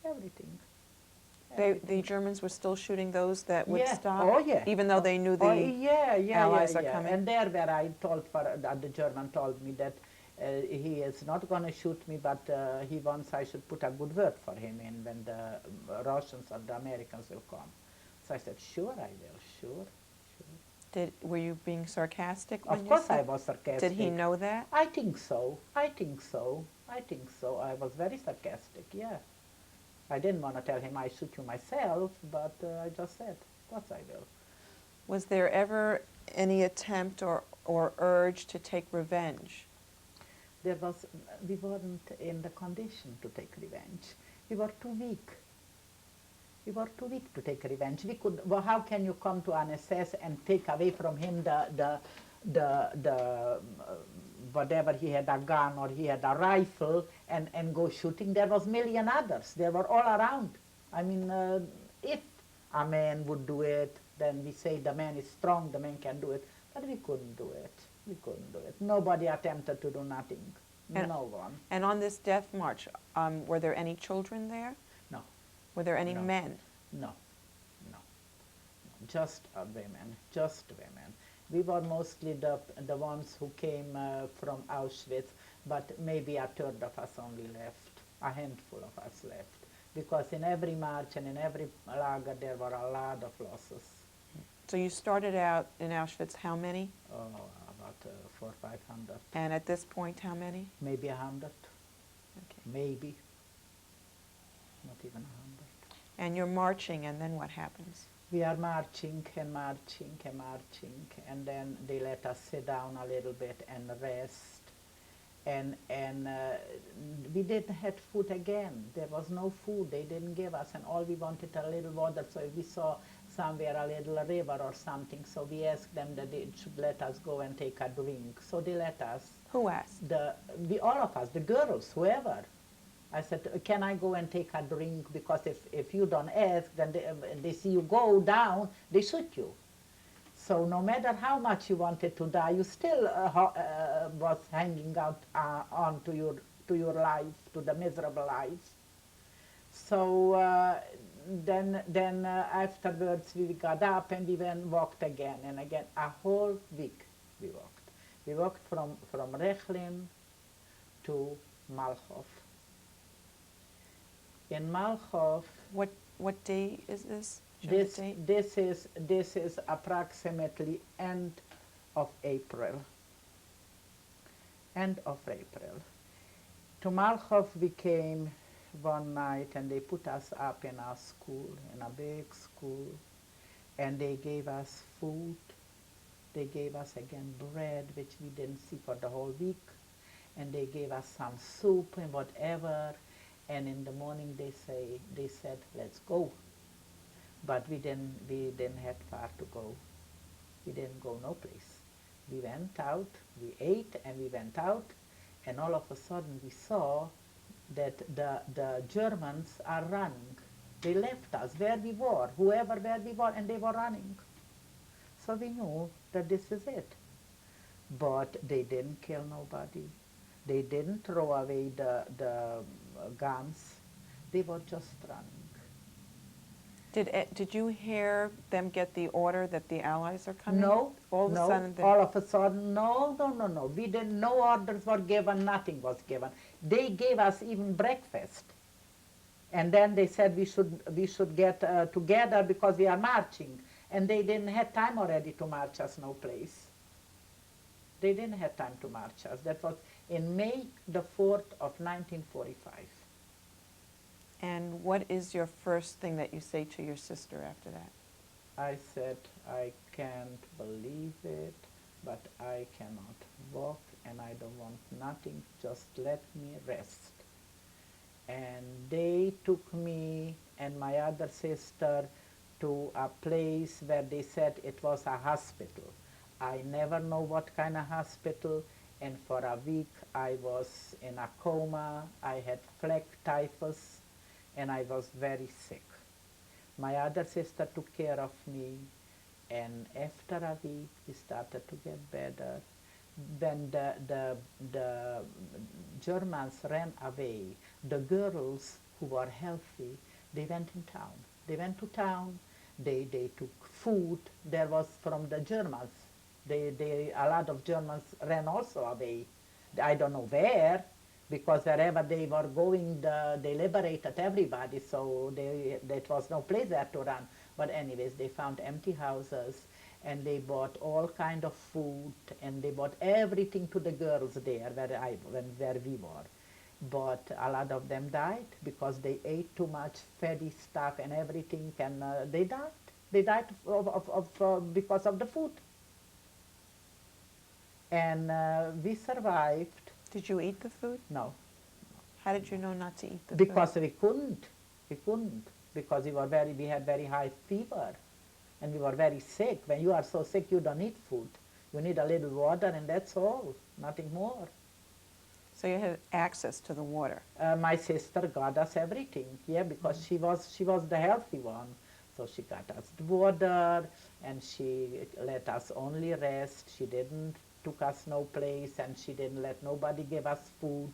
everything. The Germans were still shooting those that would Yeah. stop? Oh, yeah. Even though they knew Oh, the yeah, Allies are yeah. coming? And there where I told the German told me that he is not going to shoot me, but he wants I should put a good word for him in when the Russians or the Americans will come. So I said, sure, I will, sure. Were you being sarcastic when Of you course said? I was sarcastic. Did he know that? I think so. I think so. I think so. I was very sarcastic, yeah. I didn't want to tell him I shoot you myself, but I just said, of course I will. Was there ever any attempt or urge to take revenge? We weren't in the condition to take revenge. We were too weak. We were too weak to take revenge. We could. Well, how can you come to an SS and take away from him the whatever he had, a gun or he had a rifle, and go shooting? There was million others. They were all around. I mean, if a man would do it, then we say the man is strong, the man can do it. But we couldn't do it. We couldn't do it. Nobody attempted to do nothing. No one. And on this death march, were there any children there? No. Were there any No. men? No. Just women. Just women. We were mostly the ones who came from Auschwitz, but maybe a third of us only left. A handful of us left. Because in every march and in every lager there were a lot of losses. So you started out in Auschwitz, how many? Oh, about 400 or 500. And at this point, how many? Maybe 100. Okay. Maybe. Not even 100. And you're marching, and then what happens? We are marching and marching and marching, and then they let us sit down a little bit and rest. And we didn't have food again. There was no food. They didn't give us, and all we wanted a little water. So if we saw somewhere a little river or something, so we asked them that they should let us go and take a drink. So they let us. Who asked? All of us, the girls, whoever. I said, can I go and take a drink? Because if you don't ask, then they see you go down, they shoot you. So no matter how much you wanted to die, you still was hanging out on to your life, to the miserable life. So then afterwards we got up and we walked again and again. A whole week we walked. We walked from Rechlin to Malchow. In Malchow. What day is this? This is approximately end of April. End of April. To Malchow we came one night and they put us up in a school, in a big school, and they gave us food. They gave us again bread, which we didn't see for the whole week, and they gave us some soup and whatever. And in the morning they said, let's go. But we didn't have far to go. We didn't go no place. We went out, we ate and we went out, and all of a sudden we saw that the Germans are running. They left us where we were, where we were, and they were running. So we knew that this is it. But they didn't kill nobody. They didn't throw away the guns. They were just running. Did you hear them get the order that the Allies are coming? No, all of a sudden, no. We didn't. No orders were given. Nothing was given. They gave us even breakfast, and then they said we should get together because we are marching, and they didn't have time already to march us no place. They didn't have time to march us. That was in May the 4th of 1945. And what is your first thing that you say to your sister after that? I said, I can't believe it, but I cannot walk and I don't want nothing, just let me rest. And they took me and my other sister to a place where they said it was a hospital. I never know what kind of hospital, and for a week I was in a coma. I had plague typhus and I was very sick. My other sister took care of me, and after a week we started to get better. When the Germans ran away, the girls who were healthy, they went in town. They went to town, they took food. There was from the Germans. A lot of Germans ran also away. I don't know where, because wherever they were going, they liberated everybody, so there was no place there to run. But anyways, they found empty houses, and they bought all kind of food, and they bought everything to the girls there where we were. But a lot of them died because they ate too much fatty stuff and everything, and they died. They died because of the food. And we survived. Did you eat the food? No, How did you know not to eat the because food? we couldn't. We couldn't because we had very high fever, and we were very sick. When you are so sick, you don't need food. You need a little water, and that's all. Nothing more. So you had access to the water. My sister got us everything, yeah, because she was the healthy one. So she got us the water, and she let us only rest. She didn't took us no place, and she didn't let nobody give us food.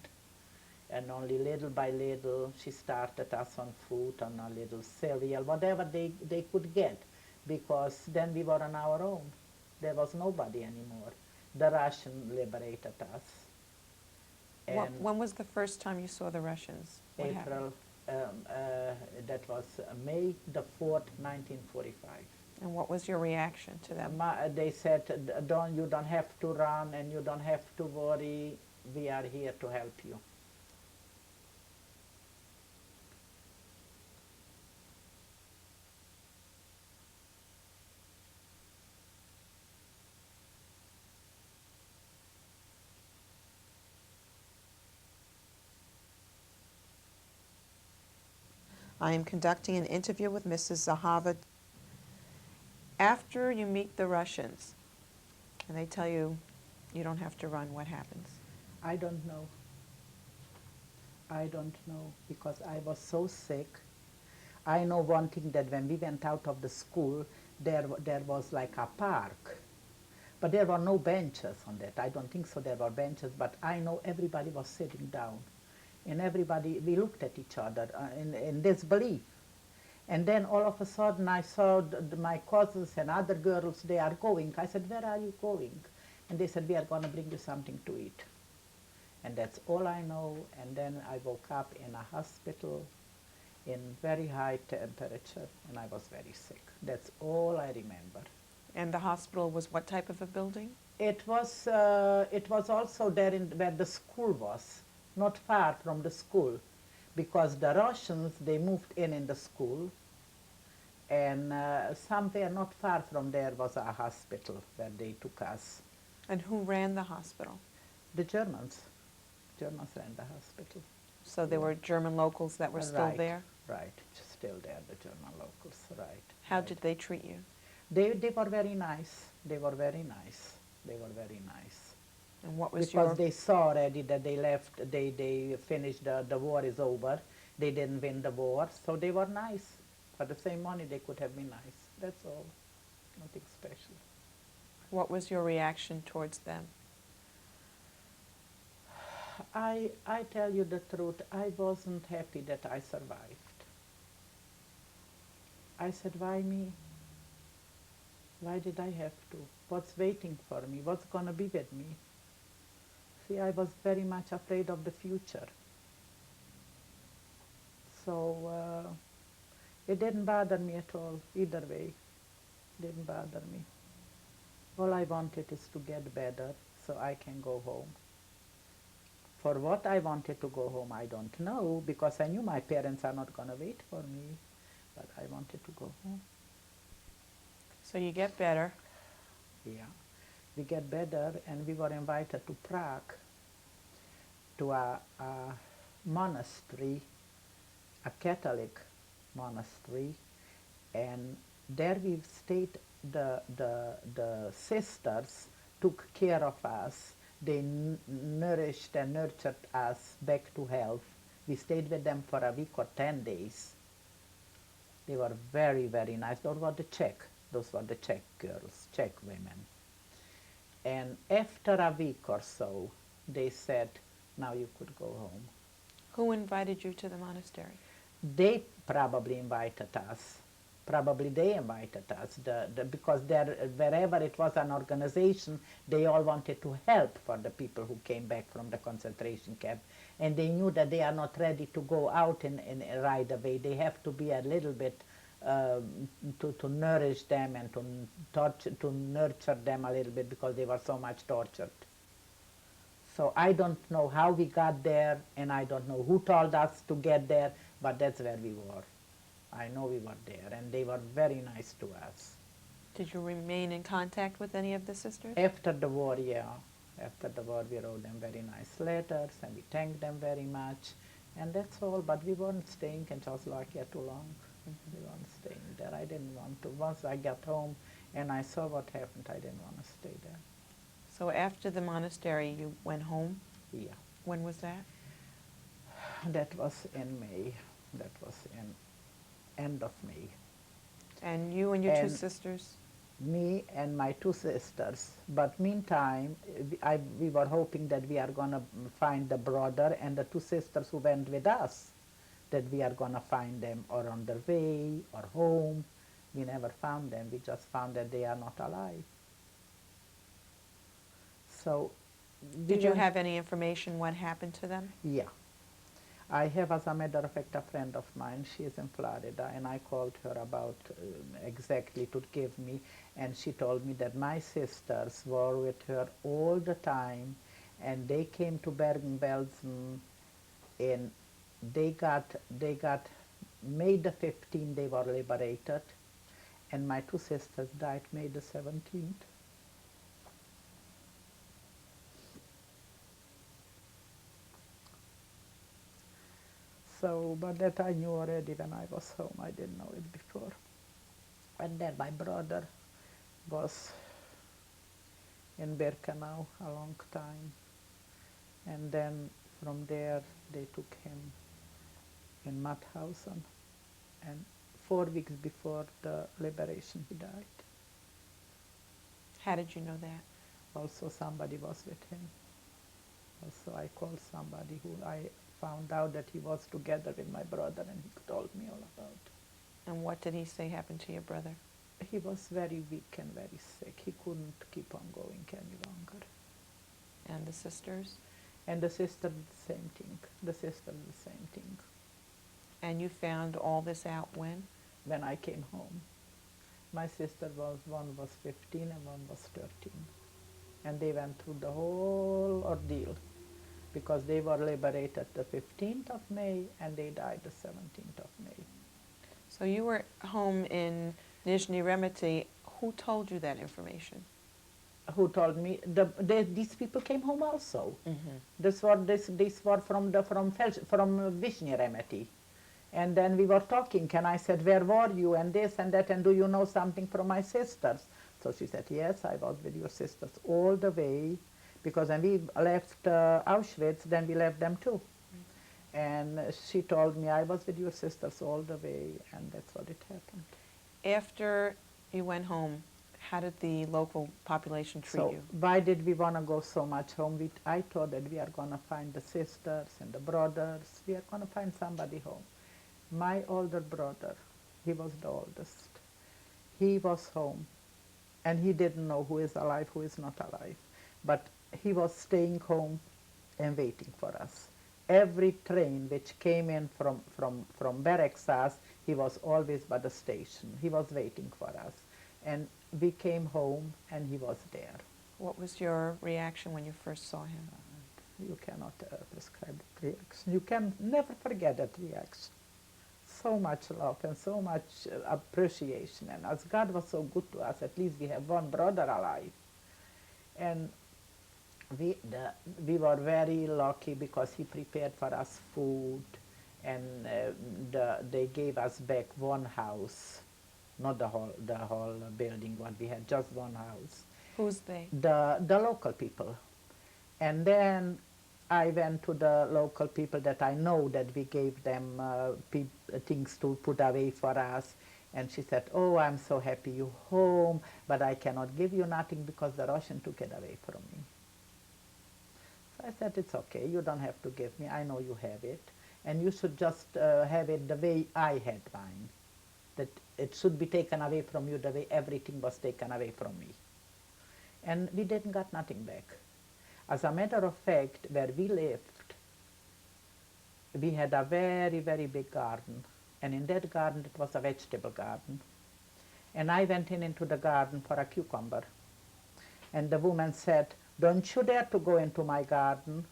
And only little by little, she started us on food, on a little cereal, whatever they could get, because then we were on our own. There was nobody anymore. The Russian liberated us. And When was the first time you saw the Russians? What happened? April, that was May the 4th, 1945. And what was your reaction to them? They said, you don't have to run and you don't have to worry. We are here to help you. I am conducting an interview with Mrs. Zahava. After you meet the Russians, and they tell you you don't have to run, what happens? I don't know. I don't know, because I was so sick. I know one thing, that when we went out of the school, there was like a park. But there were no benches on that. I don't think so there were benches, but I know everybody was sitting down. And everybody, we looked at each other in disbelief. And then all of a sudden I saw my cousins and other girls, they are going. I said, where are you going? And they said, we are going to bring you something to eat. And that's all I know. And then I woke up in a hospital in very high temperature, and I was very sick. That's all I remember. And the hospital was what type of a building? It was also there where the school was, not far from the school, because the Russians, they moved in the school, and somewhere not far from there was a hospital where they took us. And who ran the hospital? The Germans. Germans ran the hospital. So there were German locals that were still Right, there? Right, still there, the German locals, right. How right. did they treat you? They were very nice. They were very nice. They were very nice. And what was Because they saw already that they left, they finished, the war is over. They didn't win the war, so they were nice. For the same money, they could have been nice. That's all. Nothing special. what was your reaction towards them? I tell you the truth, I wasn't happy that I survived. I said, why me? Why did I have to? What's waiting for me? What's going to be with me? See, I was very much afraid of the future. So it didn't bother me at all, either way. Didn't bother me. All I wanted is to get better so I can go home. For what I wanted to go home, I don't know, because I knew my parents are not going to wait for me, but I wanted to go home. So you get better. Yeah, we get better, and we were invited to Prague, to a monastery, a Catholic monastery, and there we stayed. The sisters took care of us. They nourished and nurtured us back to health. We stayed with them for a week or 10 days. They were very, very nice. Those were the Czech girls, Czech women. And after a week or so, they said, now you could go home. Who invited you to the monastery? they probably invited us. Probably they invited us because wherever it was an organization, they all wanted to help for the people who came back from the concentration camp. And they knew that they are not ready to go out in right away. They have to be a little bit to nourish them and to nurture them a little bit because they were so much tortured. So I don't know how we got there, and I don't know who told us to get there, but that's where we were. I know we were there, and they were very nice to us. Did you remain in contact with any of the sisters? After the war, yeah. After the war, we wrote them very nice letters, and we thanked them very much. And that's all, but we weren't staying in Czechoslovakia too long. We weren't staying there. I didn't want to. Once I got home and I saw what happened, I didn't want to stay there. So after the monastery, you went home? Yeah. When was that? That was in May. That was in end of May. And you and your two And sisters? Me and my two sisters. But meantime, we were hoping that we are going to find the brother and the two sisters who went with us, that we are going to find them or on their way or home. We never found them. We just found that they are not alive. So, Did you have any information what happened to them? Yeah. I have, as a matter of fact, a friend of mine. She is in Florida, and I called her about exactly to give me, and she told me that my sisters were with her all the time, and they came to Bergen-Belsen, and they got May the 15th. They were liberated, and my two sisters died May the 17th. So, but that I knew already when I was home. I didn't know it before. And then my brother was in Birkenau a long time. And then from there they took him in Mauthausen. And 4 weeks before the liberation he died. How did you know that? Also somebody was with him. Also I called somebody who I found out that he was together with my brother, and he told me all about it. And what did he say happened to your brother? He was very weak and very sick. He couldn't keep on going any longer. And the sisters? And the sister, the same thing. The sister, the same thing. And you found all this out when? When I came home. My sister one was 15 and one was 13. And they went through the whole ordeal, because they were liberated the 15th of May and they died the 17th of May. So you were home in Nizhny Remeti. Who told you that information? Who told me? These people came home also. Mm-hmm. This were from Vishny Remeti. And then we were talking, and I said, where were you, and this and that, and do you know something from my sisters? So she said, yes, I was with your sisters all the way, because when we left Auschwitz, then we left them too. And she told me, I was with your sisters all the way, and that's what it happened. After you went home, how did the local population treat So you? why did we want to go so much home? I thought that we are going to find the sisters and the brothers. We are going to find somebody home. My older brother, he was the oldest. He was home, and he didn't know who is alive, who is not alive. But he was staying home and waiting for us. Every train which came in from Bereksas, he was always by the station. He was waiting for us. And we came home, and he was there. What was your reaction when you first saw him? You cannot prescribe that reaction. You can never forget that reaction. So much love and so much appreciation. And as God was so good to us, at least we have one brother alive. And we were very lucky because he prepared for us food, and they gave us back one house, not the whole building what we had, just one house. Who's they? The local people. And then I went to the local people that I know, that we gave them things to put away for us. And she said, oh, I'm so happy you're home, but I cannot give you nothing because the Russian took it away from me. So I said, it's okay, you don't have to give me, I know you have it. and you should just have it the way I had mine, that it should be taken away from you the way everything was taken away from me. And we didn't got nothing back. As a matter of fact, where we lived, we had a very, very big garden. And in that garden, it was a vegetable garden. And I went into the garden for a cucumber. And the woman said, "Don't you dare to go into my garden."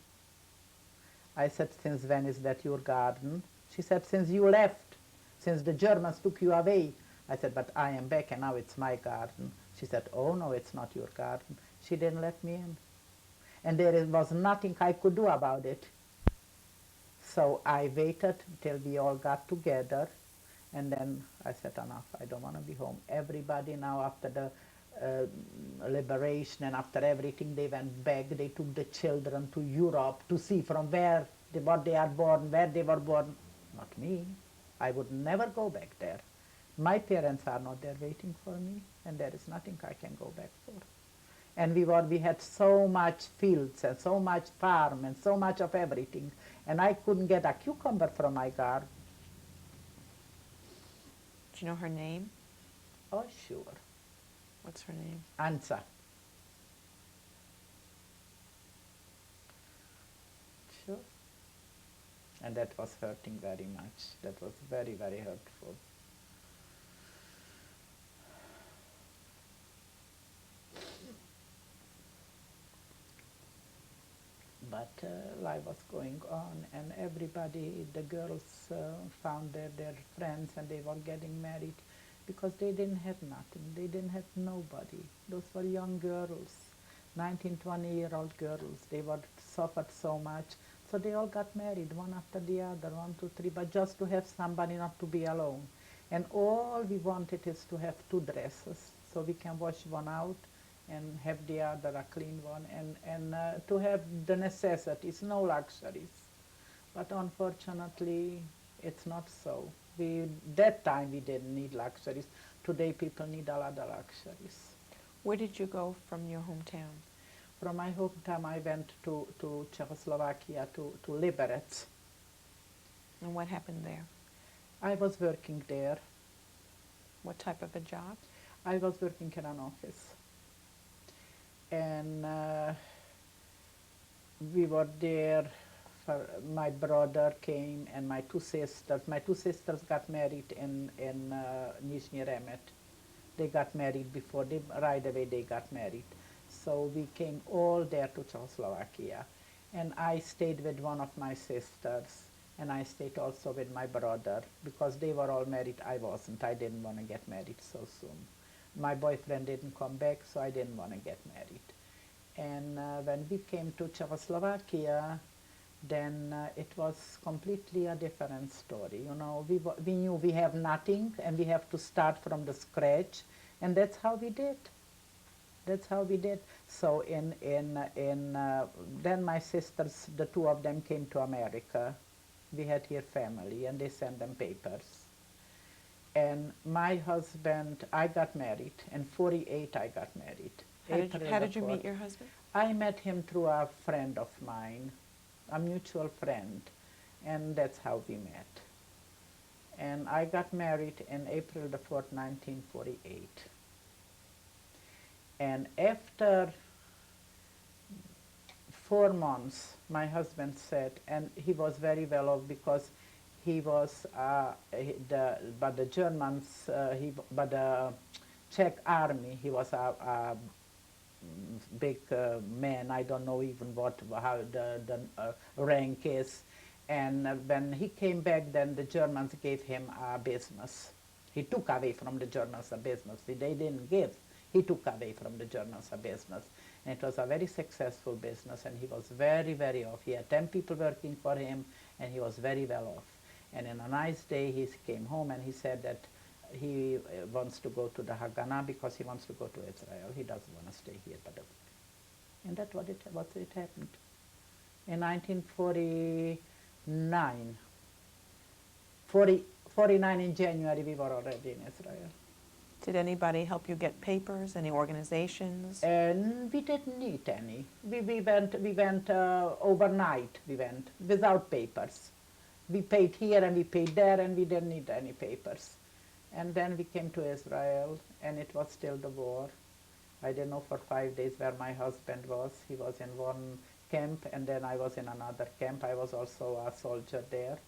I said, "Since when is that your garden?" She said, "Since you left, since the Germans took you away." I said, "But I am back and now it's my garden." She said, "Oh no, it's not your garden." She didn't let me in. And there was nothing I could do about it. So I waited till we all got together, and then I said, "Enough, I don't want to be home." Everybody now, after the liberation and after everything, they went back. They took the children to Europe to see from where, what they are born, where they were born. Not me. I would never go back there. My parents are not there waiting for me, and there is nothing I can go back for. And we had so much fields and so much farm and so much of everything, and I couldn't get a cucumber from my garden. Do you know her name? Oh, sure. What's her name? Ansa. Sure. And that was hurting very much. That was very, very hurtful. But life was going on, and everybody, the girls found their friends, and they were getting married because they didn't have nothing. They didn't have nobody. Those were young girls, 19, 20-year-old girls. They were suffered so much. So they all got married, one after the other, 1, 2, 3, but just to have somebody, not to be alone. And all we wanted is to have 2 dresses, so we can wash one out and have the other a clean one, and to have the necessities, no luxuries. But unfortunately, it's not so. That time we didn't need luxuries. Today people need a lot of luxuries. Where did you go from your hometown? From my hometown I went to Czechoslovakia, to Liberec. And what happened there? I was working there. What type of a job? I was working in an office. And we were there. My brother came and my 2 sisters. My 2 sisters got married in Nizhny Remet. They got married before, right away they got married. So we came all there to Czechoslovakia. And I stayed with one of my sisters, and I stayed also with my brother, because they were all married. I wasn't. I didn't want to get married so soon. My boyfriend didn't come back, so I didn't want to get married. And when we came to Czechoslovakia, then it was completely a different story. You know, we knew we have nothing and we have to start from the scratch, and that's how we did. That's how we did. So then my sisters, the 2 of them, came to America. We had here family, and they sent them papers. And my husband, I got married. In 48, I got married. How did you meet your husband? I met him through a friend of mine, a mutual friend, and that's how we met. And I got married in April the 4th, 1948. And after 4 months, my husband said, and he was very well off because he was, by the Germans, by the Czech army, he was a big man. I don't know even how the rank is. And when he came back, then the Germans gave him a business. He took away from the Germans a business. They didn't give. He took away from the Germans a business. And it was a very successful business, and he was very, very off. He had 10 people working for him, and he was very well off. And in a nice day, he came home and he said that he wants to go to the Haganah because he wants to go to Israel. He doesn't want to stay here. And that's what it happened. In 1949, 49 in January, we were already in Israel. Did anybody help you get papers, any organizations? And we didn't need any. We went overnight, we went, without papers. We paid here and we paid there and we didn't need any papers. And then we came to Israel and it was still the war. I didn't know for 5 days where my husband was. He was in one camp and then I was in another camp. I was also a soldier there.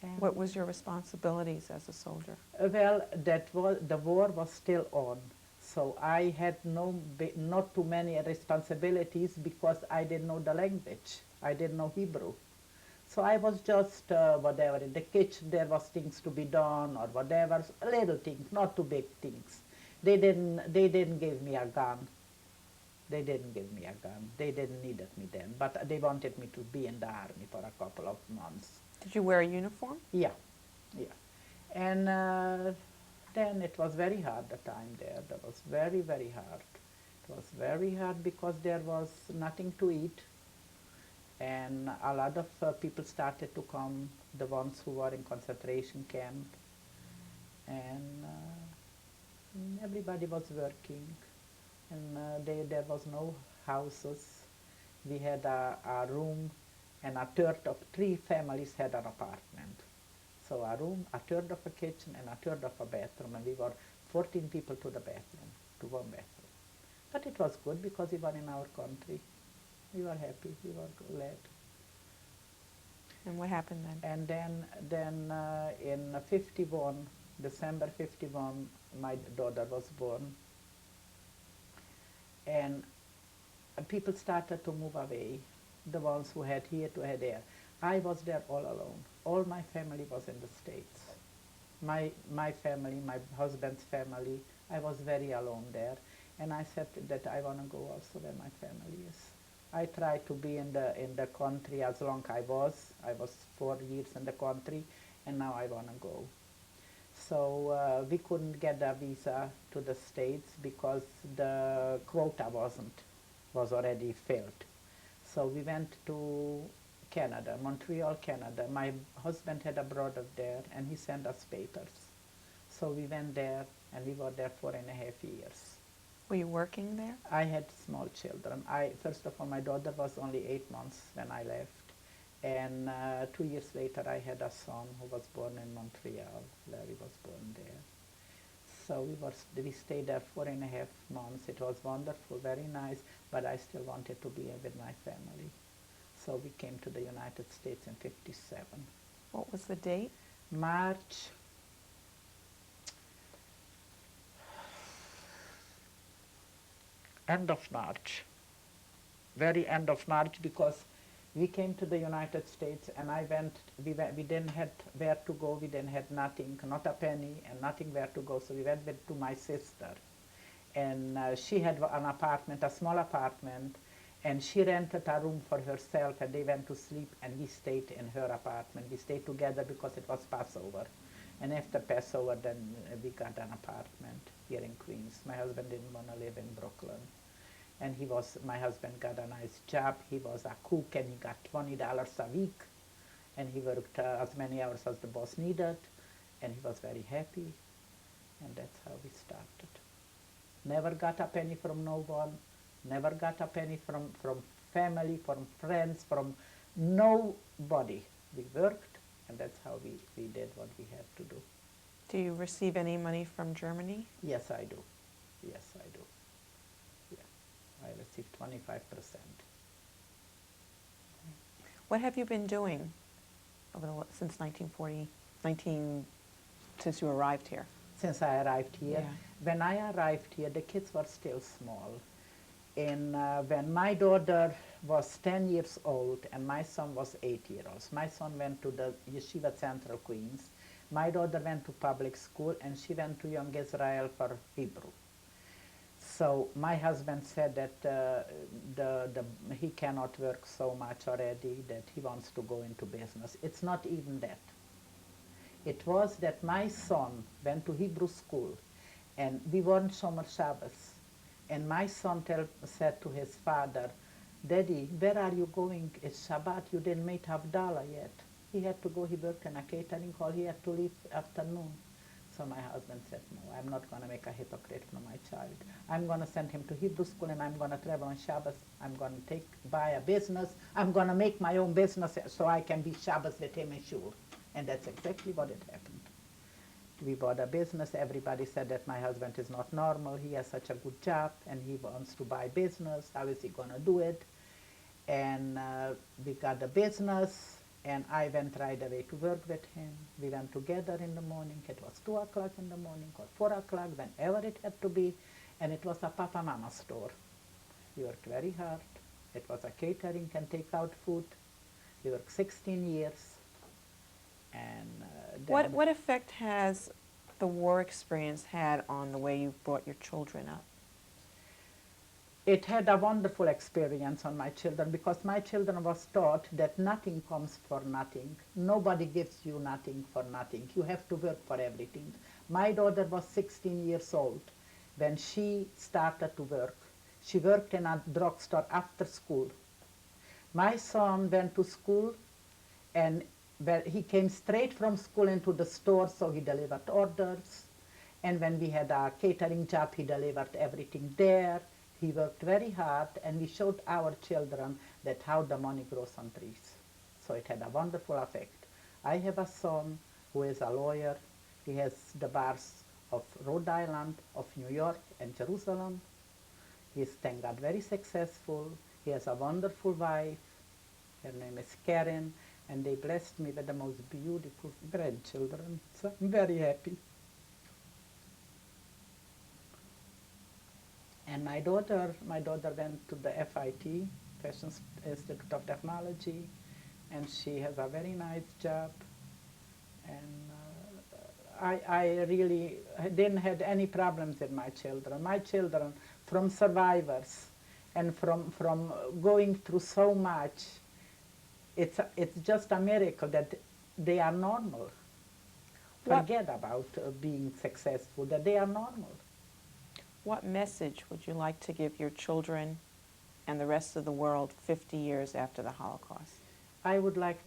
And What was your responsibilities as a soldier? well, the war was still on. So I had not too many responsibilities because I didn't know the language. I didn't know Hebrew. So I was just whatever in the kitchen. There was things to be done or whatever, little things, not too big things. They didn't give me a gun. They didn't give me a gun. They didn't needed me then, but they wanted me to be in the army for a couple of months. Did you wear a uniform? Yeah, yeah. And then it was very hard the time there. That was very, very hard. It was very hard because there was nothing to eat. And a lot of people started to come, the ones who were in concentration camp. And everybody was working. And there was no houses. We had a room and a third of 3 families had an apartment. So a room, a third of a kitchen, and a third of a bathroom, and we were 14 people to the bathroom, to one bathroom. But it was good because we were in our country. We were happy, we were glad. And what happened then? And then in 51, December 51, my daughter was born. And people started to move away, the ones who had here to had there. I was there all alone. All my family was in the States. My family, my husband's family, I was very alone there. And I said that I want to go also where my family is. I tried to be in the country as long I was. I was 4 years in the country, and now I want to go. So we couldn't get a visa to the States because the quota was already filled. So we went to Canada, Montreal, Canada. My husband had a brother there, and he sent us papers. So we went there, and we were there 4.5 years. Were you working there? I had small children. First of all, my daughter was only 8 months when I left. And 2 years later, I had a son who was born in Montreal, where he was born there. So we stayed there 4.5 months. It was wonderful, very nice, but I still wanted to be with my family. So we came to the United States in 57. What was the date? March, end of March, very end of March, because we came to the United States and we didn't have where to go, we didn't have nothing, not a penny and nothing where to go, so we went to my sister. And she had an apartment, a small apartment, and she rented a room for herself and they went to sleep and we stayed in her apartment. We stayed together because it was Passover. And after Passover then we got an apartment here in Queens. My husband didn't want to live in Brooklyn. And my husband got a nice job. He was a cook and he got $20 a week. And he worked as many hours as the boss needed. And he was very happy. And that's how we started. Never got a penny from no one. Never got a penny from family, from friends, from nobody. We worked and that's how we did what we had to do. Do you receive any money from Germany? Yes, I do. Yes, I do. I received 25%. What have you been doing since 1940, since you arrived here? Since I arrived here. Yeah. When I arrived here, the kids were still small. And when my daughter was 10 years old and my son was 8 years old, my son went to the Yeshiva Central Queens. My daughter went to public school and she went to Young Israel for Hebrew. So my husband said that he cannot work so much already, that he wants to go into business. It's not even that. It was that my son went to Hebrew school and we weren't Shomer Shabbos. And my son said to his father, "Daddy, where are you going? It's Shabbat, you didn't make Havdalah yet." He had to go, he worked in a catering hall, he had to leave afternoon. So my husband said, no, I'm not going to make a hypocrite from my child. I'm going to send him to Hebrew school, and I'm going to travel on Shabbos. I'm going to buy a business. I'm going to make my own business so I can be Shabbos with him in shul. And that's exactly what it happened. We bought a business. Everybody said that my husband is not normal. He has such a good job, and he wants to buy business. How is he going to do it? And we got the business, and I went right away to work with him. We went together in the morning. It was 2 o'clock in the morning or 4 o'clock, whenever it had to be, and it was a Papa-Mama store. We worked very hard. It was a catering and take-out food. We worked 16 years. And what effect has the war experience had on the way you brought your children up? It had a wonderful experience on my children, because my children was taught that nothing comes for nothing. Nobody gives you nothing for nothing. You have to work for everything. My daughter was 16 years old when she started to work. She worked in a drugstore after school. My son went to school, and he came straight from school into the store, so he delivered orders. And when we had a catering job, he delivered everything there. He worked very hard, and we showed our children that how the money grows on trees. So it had a wonderful effect. I have a son who is a lawyer. He has the bars of Rhode Island, of New York, and Jerusalem. He is, thank God, very successful. He has a wonderful wife. Her name is Karen, and they blessed me with the most beautiful grandchildren. So I'm very happy. And my daughter went to the FIT, Fashion Institute of Technology, and she has a very nice job. And I really didn't have any problems with my children. My children, from survivors and from going through so much, it's just a miracle that they are normal. Forget about being successful, that they are normal. What message would you like to give your children and the rest of the world 50 years after the Holocaust? I would like